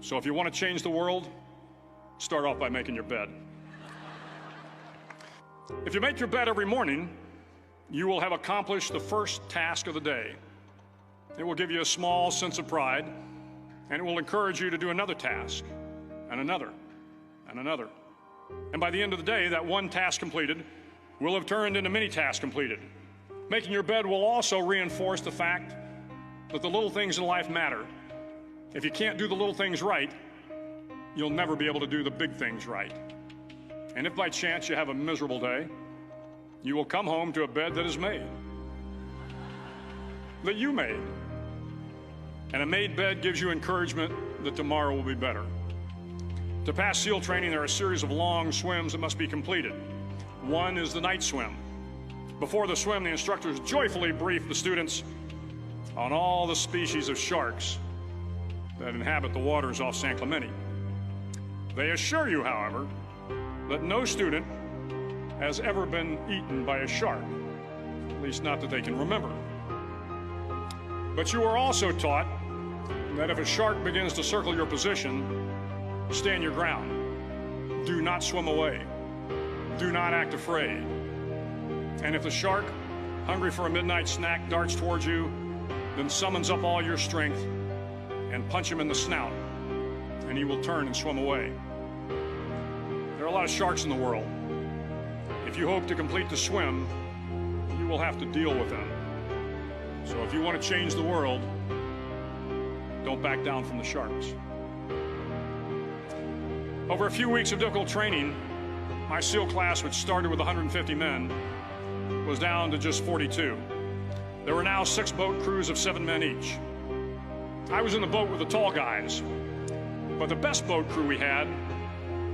So if you want to change the world, start off by making your bed. If you make your bed every morning, you will have accomplished the first task of the day. It will give you a small sense of pride, and it will encourage you to do another task, and another, and another. And by the end of the day, that one task completed will have turned into many tasks completed. Making your bed will also reinforce the fact that the little things in life matter. If you can't do the little things right, you'll never be able to do the big things right. And if by chance you have a miserable day, you will come home to a bed that is made, that you made. And a made bed gives you encouragement that tomorrow will be better. To pass SEAL training, there are a series of long swims that must be completed. One is the night swim. Before the swim, the instructors joyfully brief the students on all the species of sharks that inhabit the waters off San Clemente. They assure you, however, that no student has ever been eaten by a shark, at least not that they can remember. But you are also taught that if a shark begins to circle your position, stand your ground. Do not swim away. Do not act afraid. And if the shark, hungry for a midnight snack, darts towards you, then summons up all your strength and punch him in the snout, and he will turn and swim away. There are a lot of sharks in the world. If you hope to complete the swim, you will have to deal with them. So if you want to change the world, don't back down from the sharks. Over a few weeks of difficult training, my SEAL class, which started with 150 men, was down to just 42. There were now 6 boat crews of 7 men each. I was in the boat with the tall guys, but the best boat crew we had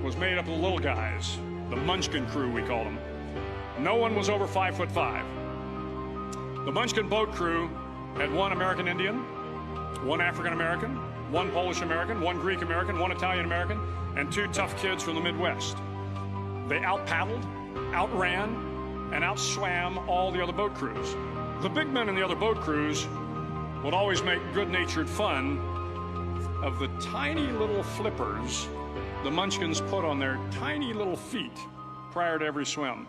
was made up of the little guys, the Munchkin crew, we called them. No one was over 5'5". The Munchkin boat crew had 1 American Indian, 1 African American, 1 Polish American, 1 Greek American, 1 Italian American, and 2 tough kids from the Midwest. They out-paddled, outran, and outswam all the other boat crews. The big men in the other boat crews would always make good-natured fun of the tiny little flippers the Munchkins put on their tiny little feet prior to every swim.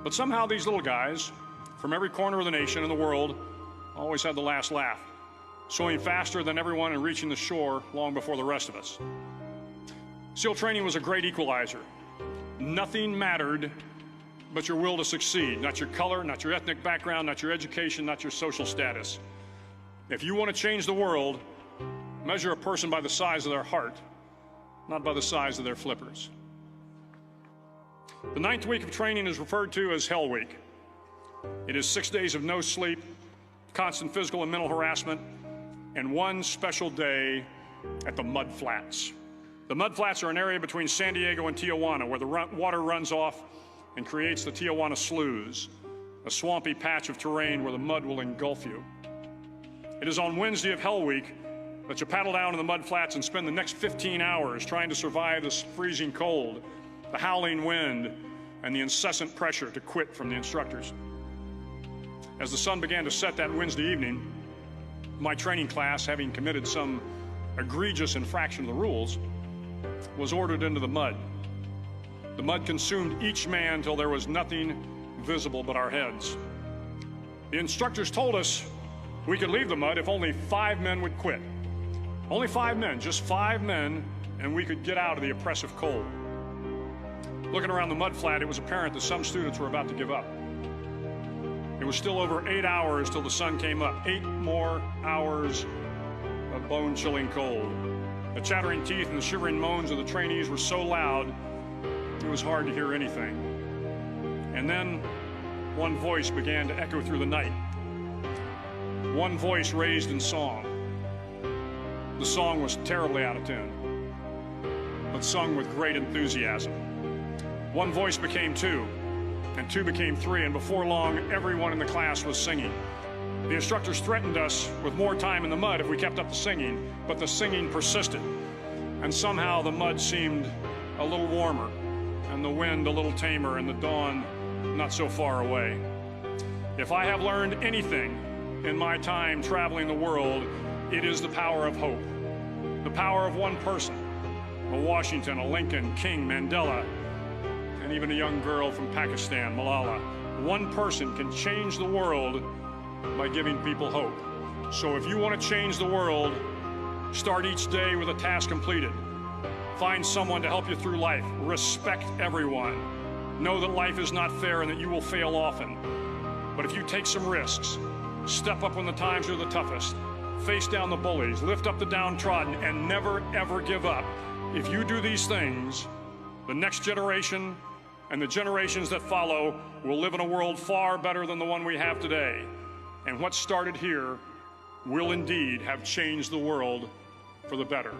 But somehow these little guys from every corner of the nation and the world always had the last laugh, swimming faster than everyone and reaching the shore long before the rest of us. SEAL training was a great equalizer. Nothing mattered but your will to succeed, not your color, not your ethnic background, not your education, not your social status. If you want to change the world, measure a person by the size of their heart, not by the size of their flippers. The 9th week of training is referred to as Hell Week. It is 6 days of no sleep, constant physical and mental harassment, and 1 special day at the Mud Flats. The Mud Flats are an area between San Diego and Tijuana where the water runs off and creates the Tijuana Sloughs, a swampy patch of terrain where the mud will engulf you. It is on Wednesday of Hell Week that you paddle down in the mud flats and spend the next 15 hours trying to survive this freezing cold, the howling wind, and the incessant pressure to quit from the instructors. As the sun began to set that Wednesday evening, my training class, having committed some egregious infraction of the rules, was ordered into the mud. The mud consumed each man till there was nothing visible but our heads. The instructors told us we could leave the mud if only 5 men would quit. Only 5 men, just 5 men, and we could get out of the oppressive cold. Looking around the mud flat, it was apparent that some students were about to give up. It was still over 8 hours till the sun came up. 8 more hours of bone-chilling cold. The chattering teeth and the shivering moans of the trainees were so loud, it was hard to hear anything. And then one voice began to echo through the night. One voice raised in song. The song was terribly out of tune, but sung with great enthusiasm. One voice became 2, and 2 became 3, and before long, everyone in the class was singing. The instructors threatened us with more time in the mud if we kept up the singing, but the singing persisted, and somehow the mud seemed a little warmer, and the wind a little tamer, and the dawn not so far away. If I have learned anything in my time traveling the world, it is the power of hope. The power of one person, a Washington, a Lincoln, King, Mandela, and even a young girl from Pakistan, Malala. One person can change the world by giving people hope. So if you want to change the world, start each day with a task completed. Find someone to help you through life. Respect everyone. Know that life is not fair and that you will fail often. But if you take some risks, step up when the times are the toughest, face down the bullies, lift up the downtrodden, and never, ever give up. If you do these things, the next generation and the generations that follow will live in a world far better than the one we have today. And what started here will indeed have changed the world for the better.